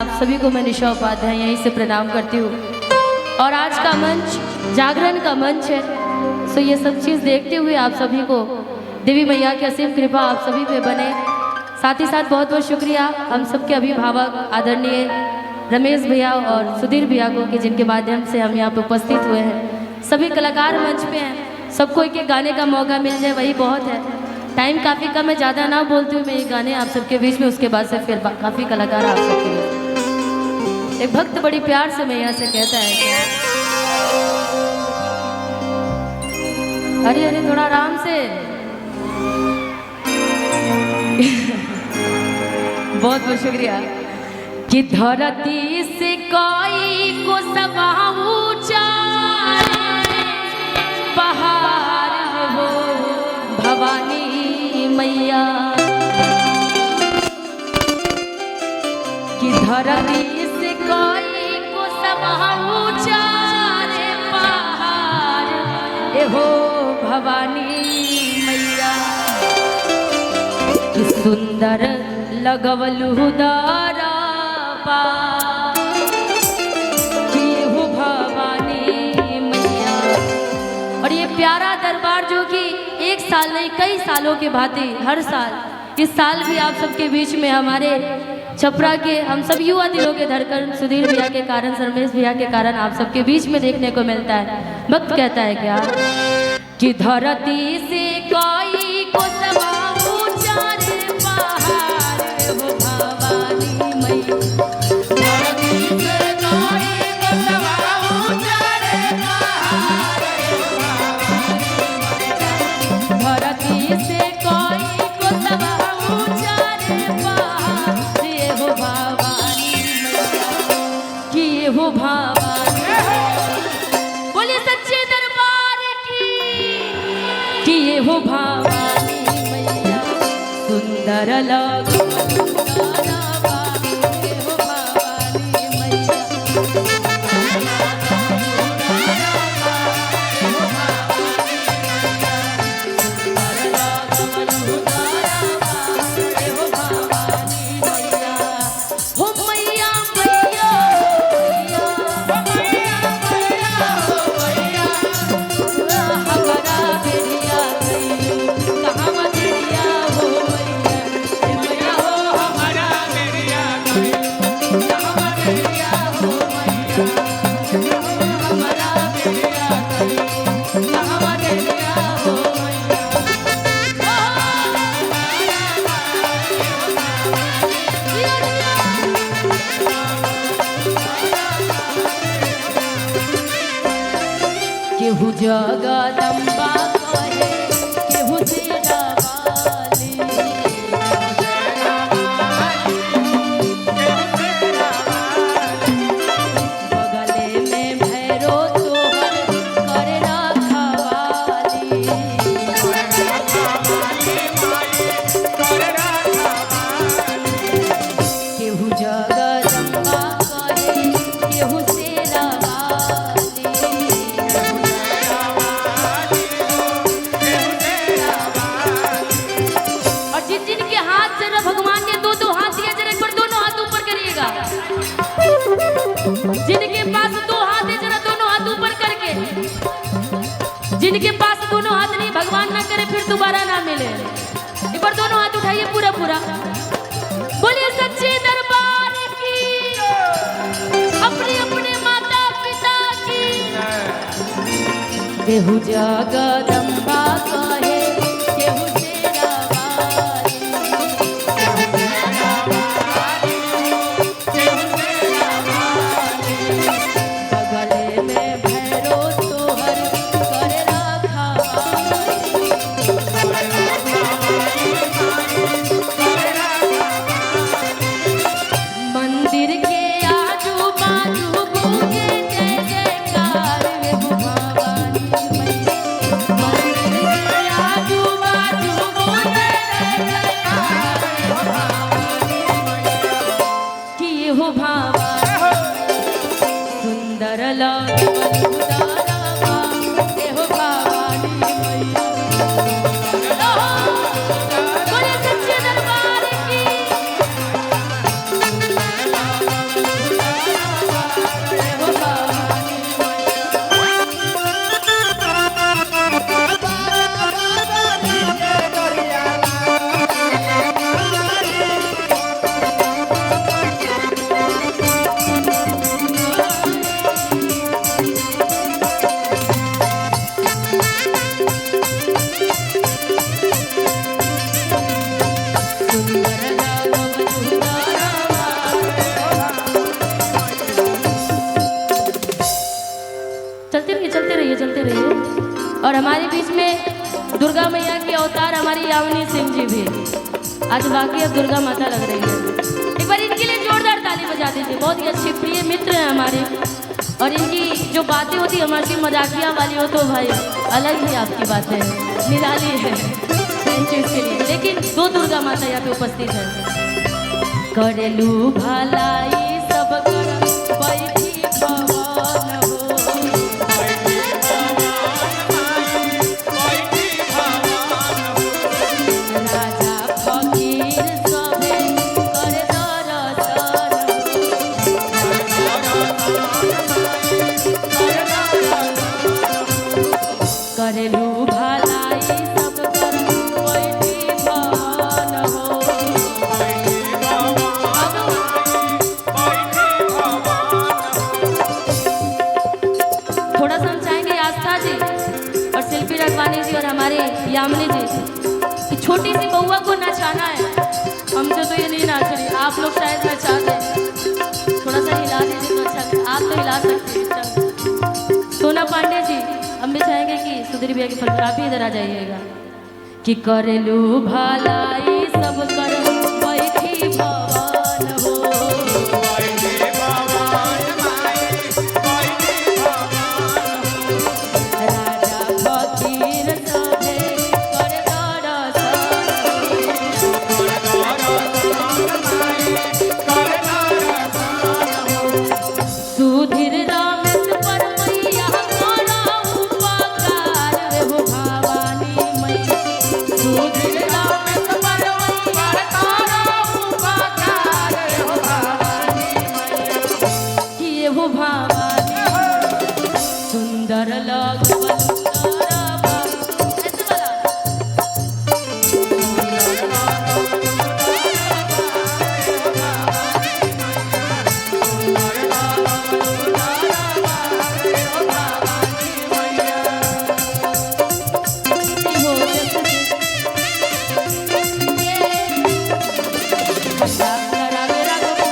आप सभी को मैं निशा उपाध्याय यहीं से प्रणाम करती हूँ। और आज का मंच जागरण का मंच है, सो ये सब चीज़ देखते हुए आप सभी को देवी मैया की असीम कृपा आप सभी पे बने। साथ ही साथ बहुत बहुत शुक्रिया हम सबके अभिभावक आदरणीय रमेश भैया और सुधीर भैया को कि जिनके माध्यम से हम यहाँ पे उपस्थित हुए हैं। सभी कलाकार मंच पे हैं, सबको एक एक गाने का मौका मिल जाए वही बहुत है। टाइम काफ़ी कम है, ज़्यादा ना बोलती हूँ मैं ये गाने आप सबके बीच में, उसके बाद से फिर काफ़ी कलाकार आप सबके बीच। एक भक्त बड़ी प्यार से मैया से कहता है कि अरे अरे थोड़ा आराम से बहुत बहुत शुक्रिया। कि धरती से कोई को सबा ऊंचा पहाड़ हो भवानी मैया। कि धरती से कोई को सबा ऊंचा पहाड़ हो भवानी मैया। कि सुंदर लगवलु दरबा कि हो भवानी मैया। और ये प्यारा दरबार जो कि एक साल नहीं कई सालों के भांति हर साल, इस साल भी आप सबके बीच में हमारे छपरा के हम सब युवा दिलों के धड़कन सुधीर भैया के कारण, रमेश भैया के कारण आप सबके बीच में देखने को मिलता है। भक्त कहता है क्या कि धरती से कोई को सबा ऊंचा रे पहाड़ हो भवानी मैया। धरती से कोई को सबा ऊंचा रे पहाड़ हो भवानी मैया। धरती से कोई को सबा ऊंचा रे पहाड़ हो भवानी मैया। कि हो भवानी बोले सच्चे दरबार कि ये हो भवानी मैया। सुंदर लगो दरबा ये हो भवानी मैया। हो मैया मैया हमारा बेरिया कहाँ मदेरिया हो मैया। मैया हो हमारा बेरिया कहाँ मदेरिया हो मैया। हमारा बेरिया कहाँ मदेरिया हो केहू जगदम्बा कहे केहू तेरा वाली। बगले में भैरो तोहर करे रखवाली। केहू जगदम्बा कहे केहू तेरा वाली। और जिन जिन के हाथ जरा भगवान ने दो दो हाथ दिए जरा एक बार दोनों हाथ ऊपर करिएगा। जिनके पास दो हाथ है जरा दोनों हाथ ऊपर करके। जिनके पास दोनों हाथ नहीं, भगवान ना करे फिर दोबारा ना मिले। एक बार दोनों हाथ उठाइए पूरा पूरा। बोलिए सच्चे दरबार की, अपने अपने माता पिता की। केहू जगदम्बा कहे केहू तेरा वाली। बगले में भैरो तोहर करे रखवाली। मंदिर के आजू बाजू गूंजे जय जयकार वे हो भवानी मैया। मंदिर के आजू बाजू गूंजे जय जयकार वे हो भवानी मैया। कि ये हो भवानी सुंदर लगवलु दरबा ये हो भवानी मैया। बोले सच्चे दरबार की हमारे बीच में दुर्गा मैया की अवतार हमारी यामिनी सिंह जी भी आज बाकी अब दुर्गा माता लग रही है। एक बार इनके लिए जोरदार ताली बजा दीजिए। बहुत ही अच्छे प्रिय मित्र हैं हमारे और इनकी जो बातें होती हमारी मजाकिया वाली हो तो भाई अलग ही आपकी बातें निराली है। थैंक यू इसके लिए। लेकिन दो दुर्गा माता यहाँ पे उपस्थित है। करेलू भलाई सब कर बैठी भवन हो, राजा फकीर सभे करे दरसन करेलू भलाई सब कर बैठी भवन हो। थोड़ा सा हम चाहेंगे आस्था जी और शिल्पी रखवानी जी और हमारे यामिनी जी कि छोटी सी बउआ को नचाना है। हमसे तो ये नहीं नाच रही, आप लोग शायद नचा दें। थोड़ा सा हिला दीजिए तो अच्छा, आप तो हिला सकते हैं। सोना पांडे जी हम भी चाहेंगे कि सुधीर भैया की फल आप भी इधर आ जाइएगा कि करेलू भलाई सब कर बैठी भवन हो, राजा फकीर सभे करे दरसन सुधीर रामेश्वर मैया करो उपकार हो भवानी मैया। सुधीर रामेश्वर मैया करो उपकार हो भवानी मैया कि हो भवानी सुंदर लगवल तारा ऐसे वाला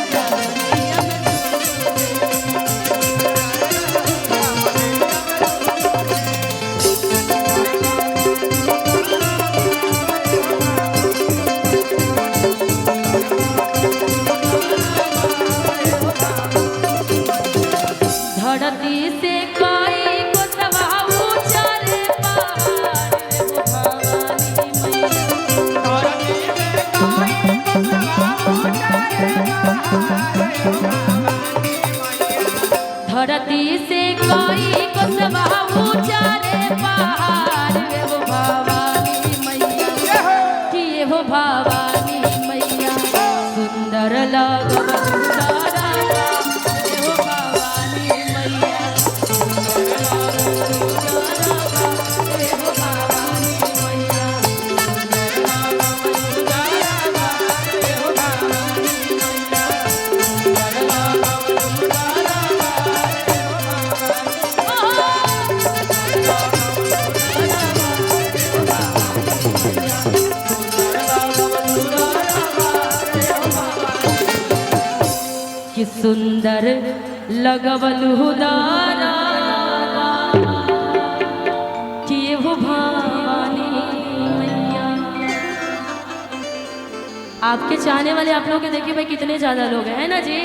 धरती से कोई को सवाऊ चले पहाड़ हो भवानी मैया। धरती से कोई को सवाऊ चले पहाड़ हो भवानी मैया कि हो भवानी मैया सुंदर लगवल कि सुंदर लगवलु दारा कि हो भवानी मैया। आपके चाहने वाले आप लोग के देखिए भाई कितने ज्यादा लोग हैं ना जी।